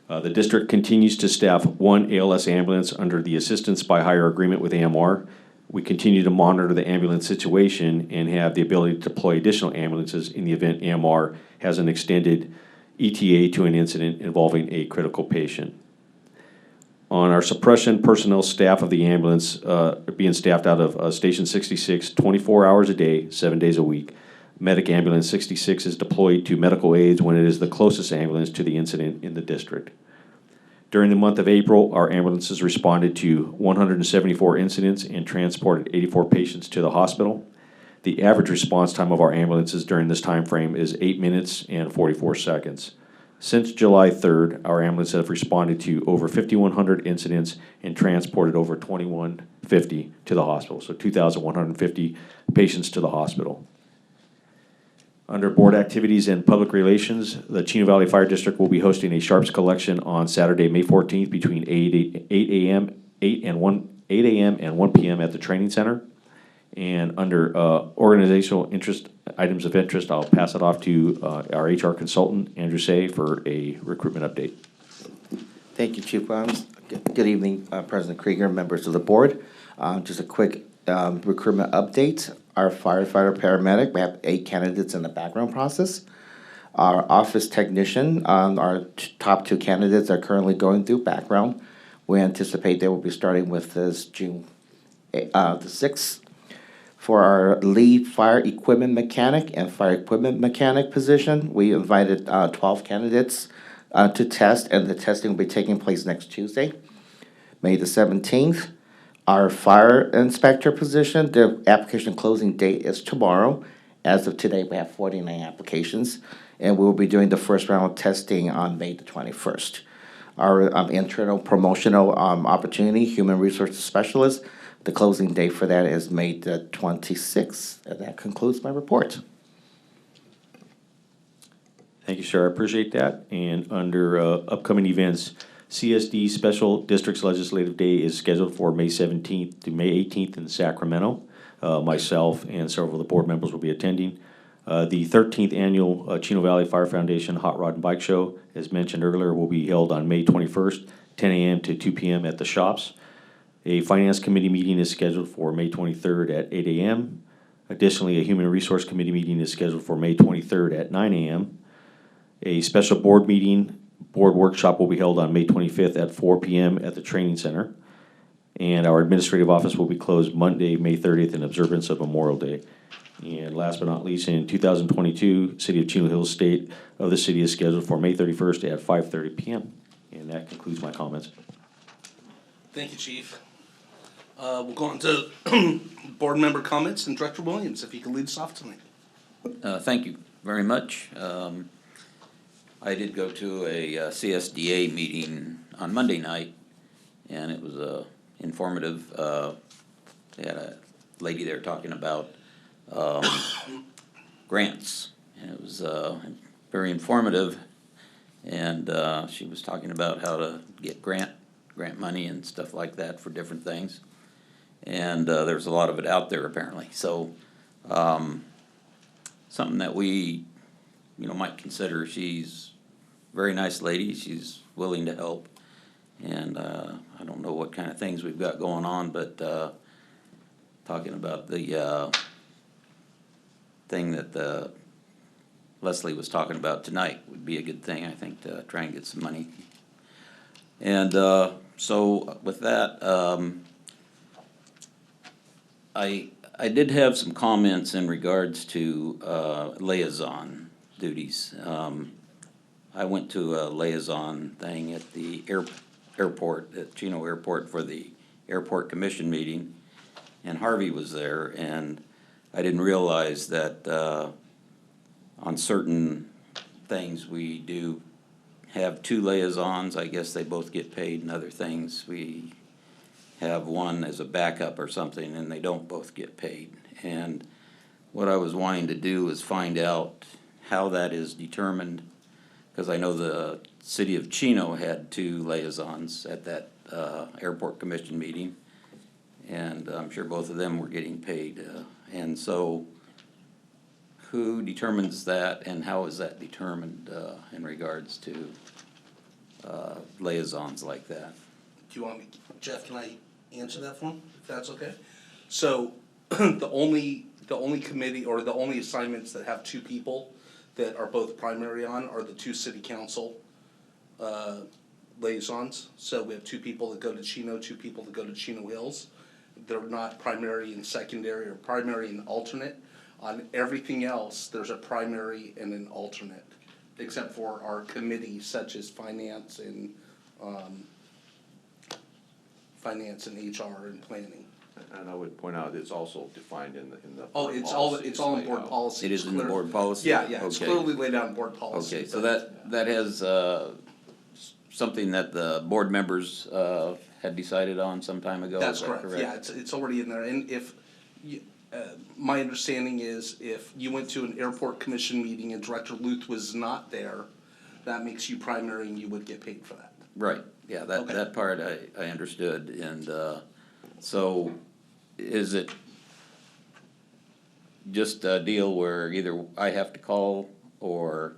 The district continues to staff one ALS ambulance under the Assistance by Hire agreement with AMR. We continue to monitor the ambulance situation and have the ability to deploy additional ambulances in the event AMR has an extended ETA to an incident involving a critical patient. On our suppression personnel staff of the ambulance being staffed out of Station 66 24 hours a day, 7 days a week. Medic Ambulance 66 is deployed to medical aids when it is the closest ambulance to the incident in the district. During the month of April, our ambulances responded to 174 incidents and transported 84 patients to the hospital. The average response time of our ambulances during this time frame is 8 minutes and 44 seconds. Since July 3rd, our ambulances have responded to over 5,100 incidents and transported over 2,150 to the hospital, so 2,150 patients to the hospital. Under board activities and public relations, the Chino Valley Fire District will be hosting a Sharps collection on Saturday, May 14th between 8 a.m. and 1 p.m. at the training center. And under organizational interest, items of interest, I'll pass it off to our HR consultant, Andrew Say, for a recruitment update. Thank you, Chief Williams. Good evening, President Krieger, members of the board. Just a quick recruitment update. Our firefighter paramedic, we have 8 candidates in the background process. Our office technician, our top 2 candidates are currently going through background. We anticipate they will be starting with this June the 6th. For our lead fire equipment mechanic and fire equipment mechanic position, we invited 12 candidates to test, and the testing will be taking place next Tuesday, May the 17th. Our fire inspector position, the application closing date is tomorrow. As of today, we have 49 applications, and we'll be doing the first round of testing on May the 21st. Our internal promotional opportunity, Human Resources Specialist, the closing date for that is May the 26th. And that concludes my report. Thank you, sir. I appreciate that. And under upcoming events, CSD Special Districts Legislative Day is scheduled for May 17th to May 18th in Sacramento. Myself and several of the board members will be attending. The 13th Annual Chino Valley Fire Foundation Hot Rod and Bike Show, as mentioned earlier, will be held on May 21st, 10 a.m. to 2 p.m. at the shops. A Finance Committee meeting is scheduled for May 23rd at 8 a.m. Additionally, a Human Resource Committee meeting is scheduled for May 23rd at 9 a.m. A special board workshop will be held on May 25th at 4 p.m. at the Training Center. And our administrative office will be closed Monday, May 30th in observance of Memorial Day. And last but not least, in 2022, City of Chino Hills State of the City is scheduled for May 31st at 5:30 p.m. And that concludes my comments. Thank you, Chief. We'll go on to board member comments, and Director Williams, if you could lead us off tonight. Thank you very much. I did go to a CSDA meeting on Monday night, and it was informative. They had a lady there talking about grants, and it was very informative. And she was talking about how to get grant money and stuff like that for different things. And there's a lot of it out there apparently. So something that we, might consider. She's a very nice lady. She's willing to help. And I don't know what kind of things we've got going on, but talking about the thing that Leslie was talking about tonight would be a good thing, I think, to try and get some money. And so with that, I did have some comments in regards to liaison duties. I went to a liaison thing at the airport, at Chino Airport, for the airport commission meeting, and Harvey was there, and I didn't realize that on certain things we do have two liaisons. I guess they both get paid, and other things we have one as a backup or something, and they don't both get paid. And what I was wanting to do is find out how that is determined, because I know the city of Chino had two liaisons at that airport commission meeting, and I'm sure both of them were getting paid. And so who determines that, and how is that determined in regards to liaisons like that? Do you want me, Jeff, can I answer that for him, if that's okay? So the only committee or the only assignments that have two people that are both primary on are the two city council liaisons. So we have two people that go to Chino, two people that go to Chino Hills. They're not primary and secondary, or primary and alternate. On everything else, there's a primary and an alternate, except for our committees such as finance and HR and planning. And I would point out, it's also defined in the. Oh, it's all in board policy. It is in the board policy? Yeah, it's Okay. clearly laid out in board policy. Okay, so that has something that the board members had decided on some time ago? That's is that correct, yeah, it's already in there, and if, my understanding is if you went to an airport commission meeting and Director Luth was not there, that makes you primary and you would get paid for that. Right, yeah, that part I understood, and so is it just a deal where either I have to call, or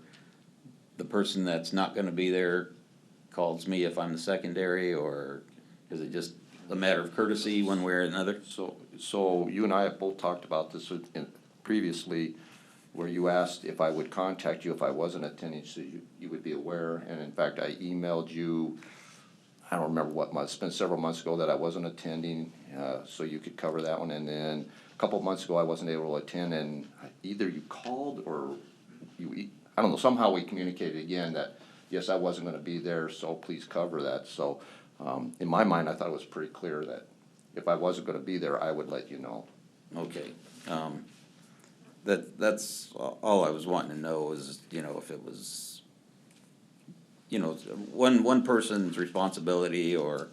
the person that's not gonna be there calls me if I'm the secondary, or is it just a matter of courtesy one way or another? So you and I have both talked about this previously, where you asked if I would contact you if I wasn't attending, so you would be aware. And in fact, I emailed you, I don't remember what month, it's been several months ago that I wasn't attending, so you could cover that one. And then a couple of months ago, I wasn't able to attend, and either you called or I don't know, somehow we communicated again that, yes, I wasn't gonna be there, so please cover that. So in my mind, I thought it was pretty clear that if I wasn't gonna be there, I would let you know. Okay, that's all I was wanting to know is, you know, if it was, you know, one person's responsibility, or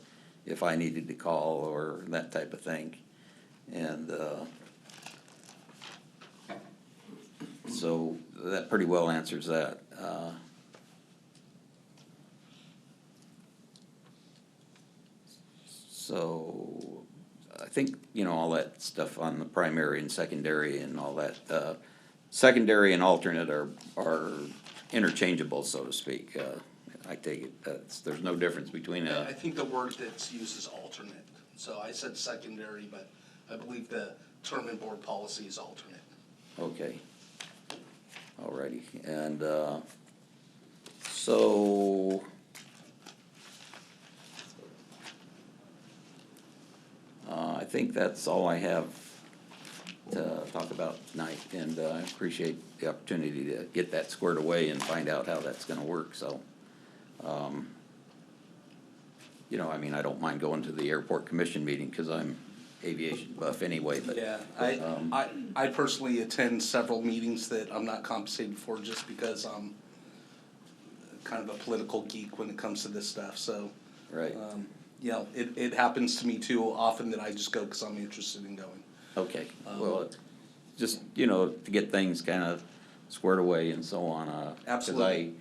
if I needed to call, or that type of thing. And, so that pretty well answers that. So I think, you know, all that stuff on the primary and secondary and all that, secondary and alternate are interchangeable, so to speak. I take it, there's no difference between I think the word that's used is alternate. So I said secondary, but I believe the term in board policy is alternate. Okay. Alrighty, and, so, I think that's all I have to talk about tonight, and I appreciate the opportunity to get that squared away and find out how that's gonna work, so. You know, I mean, I don't mind going to the airport commission meeting, cause I'm aviation buff anyway, but. Yeah, I personally attend several meetings that I'm not compensated for just because I'm kind of a political geek when it comes to this stuff, so. Right. You know, it happens to me too often that I just go because I'm interested in going. Okay, well, just, you know, to get things kind of squared away and so on, Absolutely.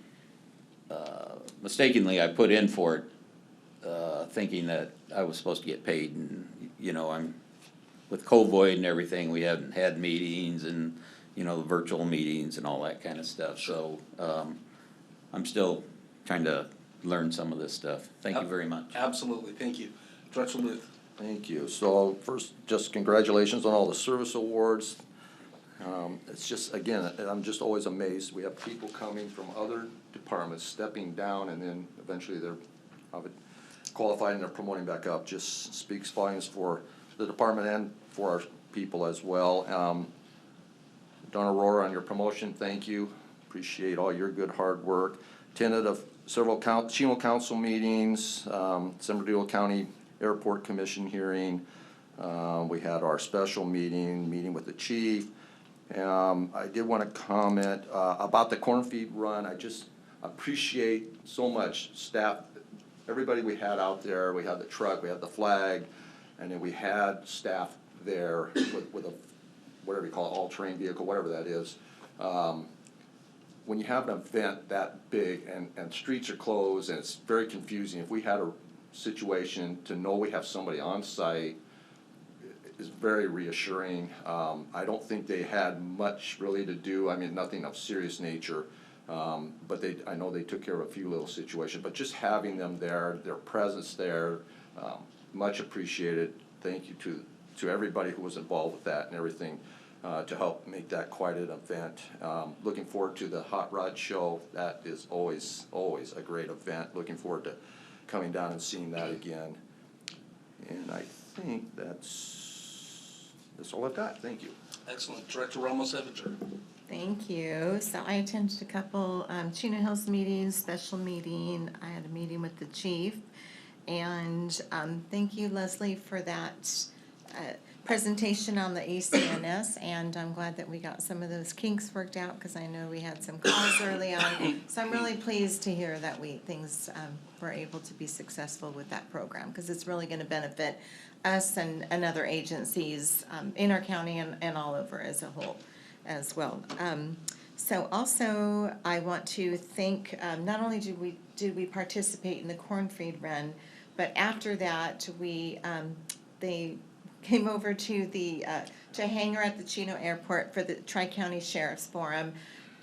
Cause mistakenly, I put in for it, thinking that I was supposed to get paid, and, you know, I'm, with COVID and everything, we haven't had meetings and, you know, the virtual meetings and all that kind of stuff, so, I'm still trying to learn some of this stuff. Thank you very much. Absolutely, thank you. Director Luth. Thank you. So first, just congratulations on all the service awards. It's just, again, I'm just always amazed. We have people coming from other departments, stepping down, and then eventually they're qualified and they're promoting back up. Just speaks volumes for the department and for our people as well. Donna Aurora, on your promotion, thank you. Appreciate all your good hard work. Attended of several Chino council meetings, San Bernardino County Airport Commission hearing. We had our special meeting with the chief. I did want to comment about the corn feed run. I just appreciate so much staff, everybody we had out there. We had the truck, we had the flag, and then we had staff there with a, whatever you call it, all-terrain vehicle, whatever that is. When you have an event that big and streets are closed and it's very confusing, if we had a situation to know we have somebody on site is very reassuring. I don't think they had much really to do, I mean, nothing of serious nature, but I know they took care of a few little situations, but just having them there, their presence there, much appreciated. Thank you to everybody who was involved with that and everything. To help make that quite an event. Looking forward to the Hot Rod Show. That is always a great event. Looking forward to coming down and seeing that again. And I think that's all I've got. Thank you. Excellent. Director Ramos-Evinger. Thank you. So I attended a couple Chino Hills meetings, special meeting. I had a meeting with the chief. And thank you, Leslie, for that presentation on the ACNS, and I'm glad that we got some of those kinks worked out, because I know we had some calls early on. So I'm really pleased to hear that things were able to be successful with that program, because it's really going to benefit us and other agencies in our county and all over as a whole as well. So also I want to thank, not only did we participate in the corn feed run, but after that they came over to the hangar at the Chino Airport for the Tri-County Sheriff's Forum.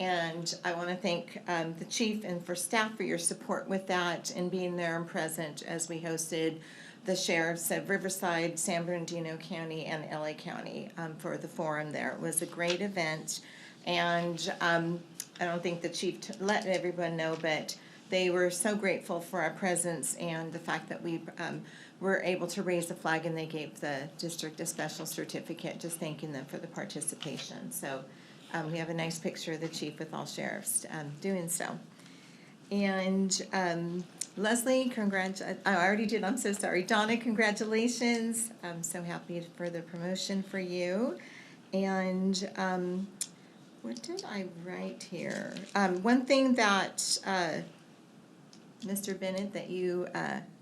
And I want to thank the chief and for staff for your support with that and being there and present as we hosted the sheriffs of Riverside, San Bernardino County, and LA County for the forum there. It was a great event. And I don't think the chief let everyone know, but they were so grateful for our presence and the fact that we were able to raise the flag, and they gave the district a special certificate just thanking them for the participation. So we have a nice picture of the chief with all sheriffs doing so. And Leslie, I already did, I'm so sorry. Donna, congratulations. I'm so happy for the promotion for you. And What did I write here? One thing that, Mr. Bennett, that you,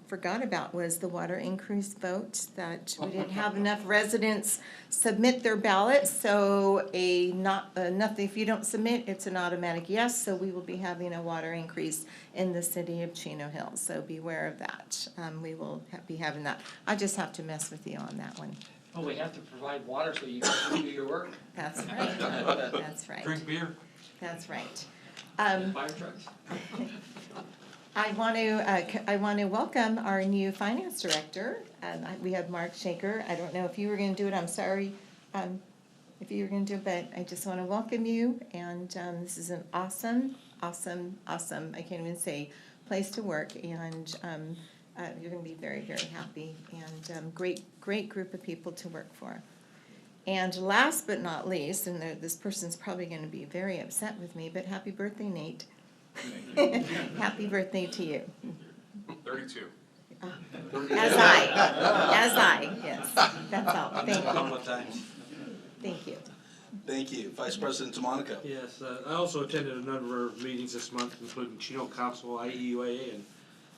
forgot about was the water increase vote, that we didn't have enough residents submit their ballots, so nothing, if you don't submit, it's an automatic yes, so we will be having a water increase in the city of Chino Hills, so beware of that. We will be having that. I just have to mess with you on that one. Well, we have to provide water so you can do your work. That's right, that's right. Drink beer. That's right. Fire trucks. I want to welcome our new finance director. We have Mark Shaker. I don't know if you were gonna do it, I'm sorry, if you were gonna do it, but I just wanna welcome you, and, this is an awesome, I can't even say, place to work, and, you're gonna be very, very happy, and, great group of people to work for. And last but not least, and this person's probably gonna be very upset with me, but happy birthday, Nate. Happy birthday to you. 32. As I, yes, that's all, A thank couple you, of times. thank you. Thank you. Vice President DeMonico. Yes, I also attended a number of meetings this month, including Chino Council, IEUA, and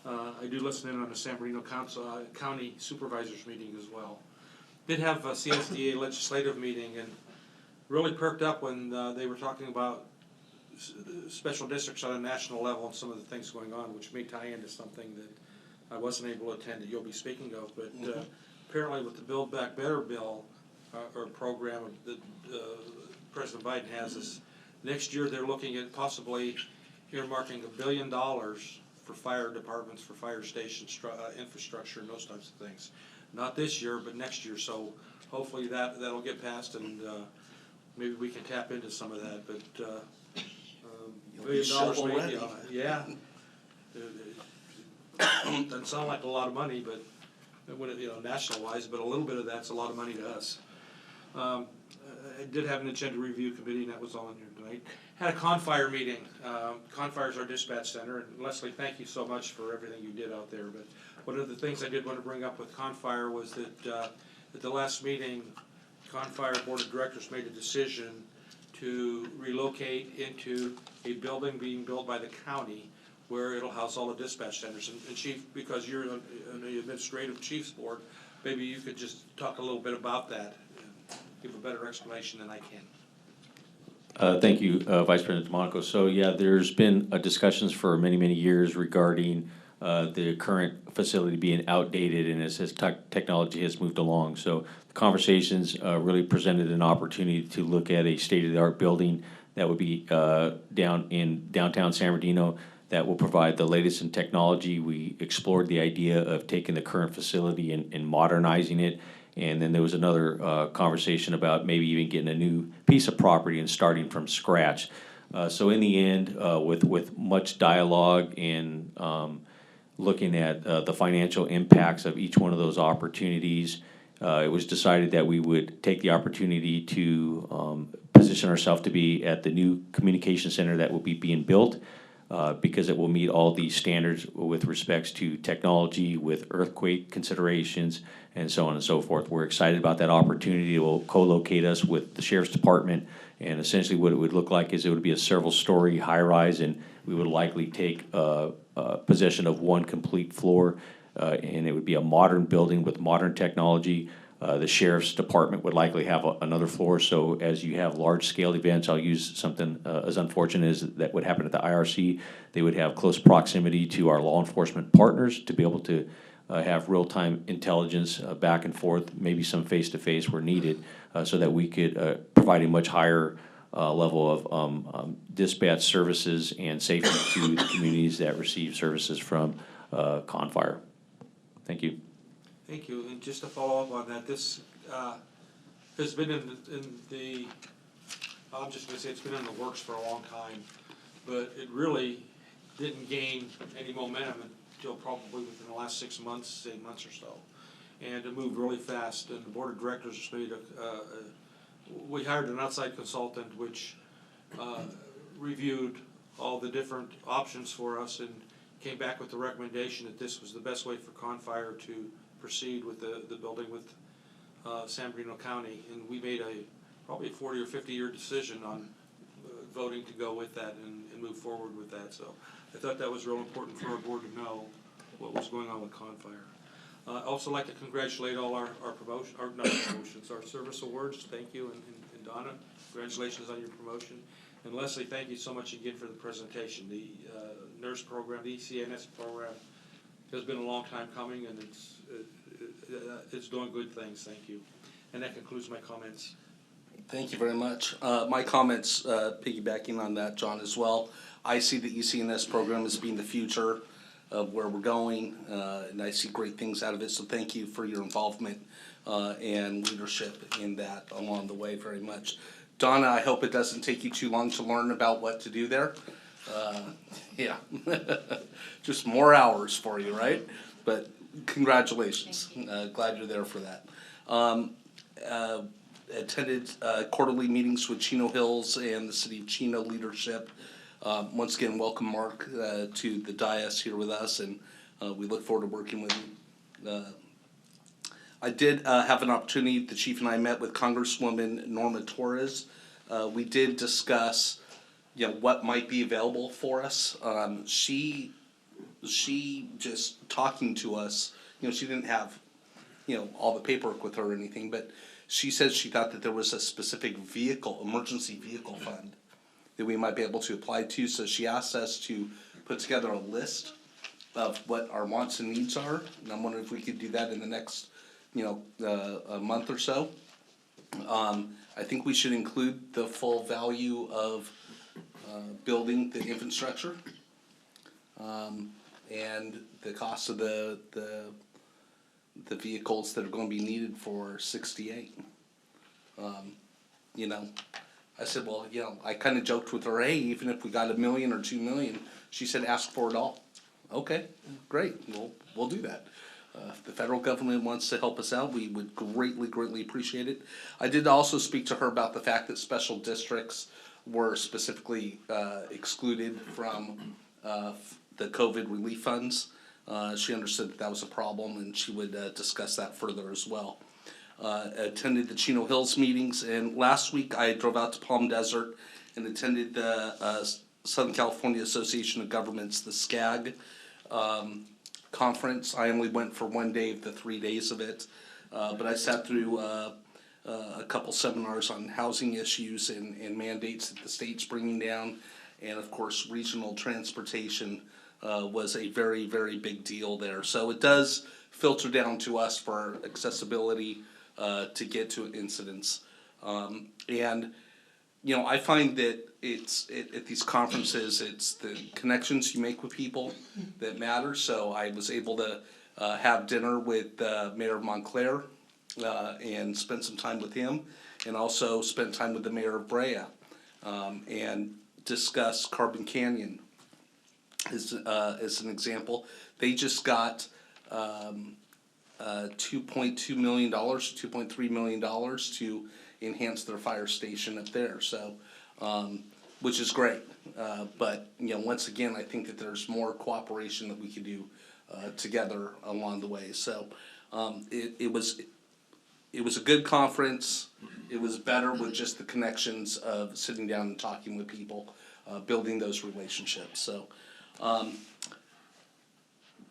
I do listen in on the San Bernardino Council, County Supervisors meeting as well. Did have a CSDA legislative meeting and really perked up when they were talking about special districts on a national level and some of the things going on, which may tie into something that I wasn't able to attend that you'll be speaking of, but apparently with the Build Back Better bill or program that President Biden has is next year they're looking at possibly earmarking $1 billion for fire departments, for fire stations, infrastructure and those types of things. Not this year, but next year, so hopefully that'll get passed and maybe we can tap into some of that, but $1 billion maybe, yeah. Doesn't sound like a lot of money, but national wise, but a little bit of that's a lot of money to us. I did have an agenda review committee, and that was all in here tonight. Had a Confire meeting. Confire is our dispatch center, and Leslie, thank you so much for everything you did out there. But one of the things I did want to bring up with Confire was that at the last meeting, Confire Board of Directors made a decision to relocate into a building being built by the county where it'll house all the dispatch centers. And Chief, because you're on the administrative chief's board, maybe you could just talk a little bit about that and give a better explanation than I can. Thank you, Vice President DeMonico. So yeah, there's been discussions for many, many years regarding the current facility being outdated and as technology has moved along. So the conversations really presented an opportunity to look at a state-of-the-art building that would be down in downtown San Bernardino that will provide the latest in technology. We explored the idea of taking the current facility and modernizing it. And then there was another conversation about maybe even getting a new piece of property and starting from scratch. So in the end, with much dialogue and looking at the financial impacts of each one of those opportunities, it was decided that we would take the opportunity to position ourselves to be at the new communication center that will be being built, because it will meet all these standards with respects to technology, with earthquake considerations, and so on and so forth. We're excited about that opportunity. It will co-locate us with the Sheriff's Department, and essentially what it would look like is it would be a several-story high-rise, and we would likely take possession of one complete floor, and it would be a modern building with modern technology. The Sheriff's Department would likely have another floor, so as you have large-scale events, I'll use something as unfortunate as that would happen at the IRC, they would have close proximity to our law enforcement partners to be able to have real-time intelligence back and forth, maybe some face-to-face where needed, so that we could provide a much higher level of dispatch services and safety to the communities that receive services from Confire. Thank you. Thank you, and just to follow up on that, this has been in the, I'm just gonna say it's been in the works for a long time, but it really didn't gain any momentum until probably within the last 6 months, 8 months or so. And it moved really fast, and the board of directors made we hired an outside consultant which reviewed all the different options for us and came back with the recommendation that this was the best way for Confire to proceed with the building with San Bernardino County, and we made probably a 40 or 50 year decision on voting to go with that and move forward with that. So I thought that was real important for our board to know what was going on with Confire. I'd also like to congratulate all our promotion, or not promotions, our service awards. Thank you, and Donna, congratulations on your promotion. And Leslie, thank you so much again for the presentation. The nurse program, the Ecns program, has been a long time coming, and it's doing good things. Thank you. And that concludes my comments. Thank you very much. My comments, piggybacking on that, John, as well. I see the ECNS program as being the future of where we're going, and I see great things out of it. So thank you for your involvement and leadership in that along the way very much. Donna, I hope it doesn't take you too long to learn about what to do there. Yeah, just more hours for you, right? But congratulations. Glad you're there for that. Attended quarterly meetings with Chino Hills and the City of Chino leadership. Once again, welcome Mark to the dais here with us, and we look forward to working with you. I did have an opportunity, the chief and I met with Congresswoman Norma Torres. We did discuss, what might be available for us. She just talking to us, she didn't have, all the paperwork with her or anything, but she said she thought that there was a specific emergency vehicle fund that we might be able to apply to. So she asked us to put together a list of what our wants and needs are. And I'm wondering if we could do that in the next, a month or so. I think we should include the full value of building the infrastructure and the cost of the vehicles that are going to be needed for 68. I said, well, I kind of joked with her, hey, even if we got $1 million or $2 million, she said, ask for it all. Okay, great, we'll do that. If the federal government wants to help us out, we would greatly appreciate it. I did also speak to her about the fact that special districts were specifically excluded from the COVID relief funds. She understood that was a problem, and she would discuss that further as well. Attended the Chino Hills meetings, and last week I drove out to Palm Desert and attended the Southern California Association of Governments, the SCAG conference. I only went for 1 day of the 3 days of it, but I sat through a couple seminars on housing issues and mandates that the state's bringing down, and of course regional transportation was a very big deal there. So it does filter down to us for accessibility to get to incidents. And I find that at these conferences, it's the connections you make with people that matter. So I was able to have dinner with Mayor Montclair and spend some time with him, and also spent time with the mayor of Brea and discuss Carbon Canyon as an example. They just got $2.2 million, $2.3 million to enhance their fire station up there. So, which is great. But once again, I think that there's more cooperation that we can do together along the way. So, it was a good conference. It was better with just the connections of sitting down and talking with people, building those relationships. So,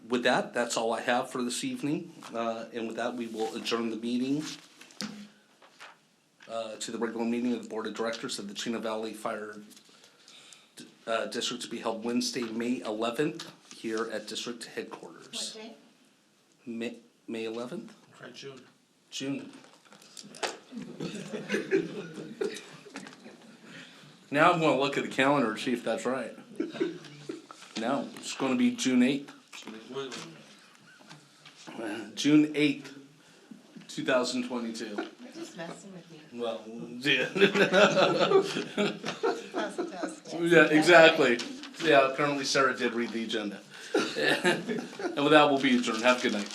with that, that's all I have for this evening. And with that, we will adjourn the meeting to the regular meeting of the Board of Directors of the Chino Valley Fire District to be held Wednesday, May 11th, here at District Headquarters. What day? May 11th? Try June. June. Now I'm going to look at the calendar to see if that's right. No, it's going to be June 8th. June 8th, 2022. You're just messing with me. Well, yeah. Pass the test. Yeah, exactly. Yeah, apparently Sarah did read the agenda. And with that, we'll be adjourned. Have a good night.